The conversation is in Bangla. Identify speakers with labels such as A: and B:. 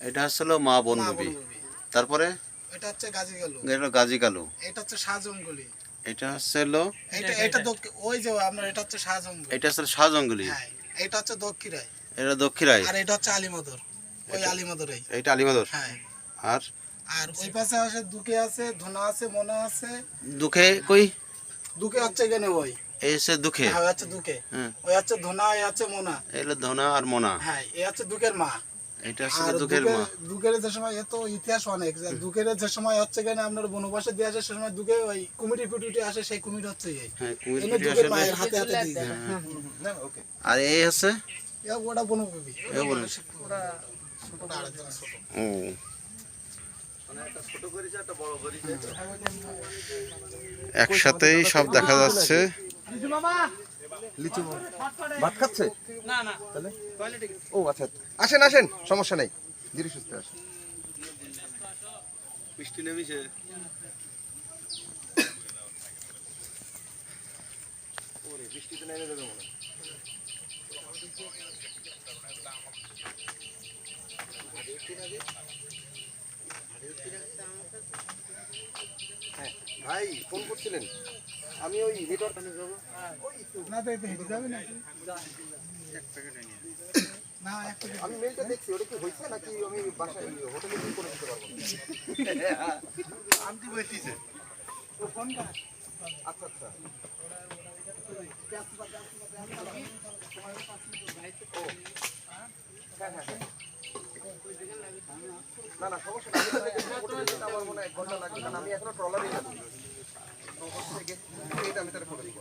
A: এটা হচ্ছিল মা বনবী। তারপরে
B: এটা হচ্ছে গাজী কালু।
A: এটা গাজী কালু।
B: এটা হচ্ছে শাহজঙ্গলি।
A: এটা হচ্ছিল
B: এটা ওই যে আপনার এটা হচ্ছে শাহজঙ্গলি।
A: এটা হচ্ছে শাহজঙ্গলি।
B: হ্যাঁ, এটা হচ্ছে দক্ষিণাই।
A: এটা দক্ষিণাই।
B: আর এটা হচ্ছে আলিমাদর। ওই আলিমাদরেই।
A: এটা আলিমাদর।
B: হ্যাঁ।
A: আর
B: ওই পাশে আছে দুকে আছে, ধনা আছে, মনা আছে।
A: দুখে কই?
B: দুকে হচ্ছে এখানে ওই।
A: এই হচ্ছে দুখে।
B: হ্যাঁ, হচ্ছে দুকে। ওই হচ্ছে ধনা, এই হচ্ছে মনা।
A: এলো ধনা আর মনা।
B: হ্যাঁ, এই হচ্ছে দুকের মা।
A: এটা হচ্ছে দুকের মা।
B: দুকের যে সময় এত ইতিহাস অনেক, দুকের যে সময় হচ্ছে কেন আপনার বনবাসে দিয়ে আসে, সে সময় দুকে ওই কুমিটি ফুটিটি আসে, সেই কুমির হচ্ছে এই।
A: হ্যাঁ, কুমির
B: এনে
A: ফুটি
B: দুকের
A: আসে।
B: মায়ের হাতে হাতে দিয়ে যায়।
A: ওকে। আর এই হচ্ছে
B: ওটা বনবিবি।
A: এই বন।
B: ওটা ছোটটা আরেকজন ছোট।
A: ও। একসাথেই সব দেখা যাচ্ছে।
C: লিচু ভাত খাচ্ছে না না তাহলে ও আচ্ছা আসেন আসেন সমস্যা নাই ধীরে সুস্থে আসেন
A: মিষ্টি নেমেছে
C: ওরে বৃষ্টিতে নেমে যাবে মনে হ্যাঁ ভাই ফোন করছিলেন আমি ওই নেটওয়ার্ক
B: না দেখতে হেঁটে যাবে না।
C: আমি মেলটা দেখছি ওটা কি হয়েছে নাকি আমি বাসায় হোটেলে বুক করে দিতে পারবো
A: আন্টি বলতিছে
C: ও ফোনটা আচ্ছা আচ্ছা না না সমস্যা না আমার মনে হয় 1 ঘন্টা লাগবে কারণ আমি এখনো ট্রলারে যাচ্ছি তো হচ্ছে গিয়ে আমি তার ফটো দিব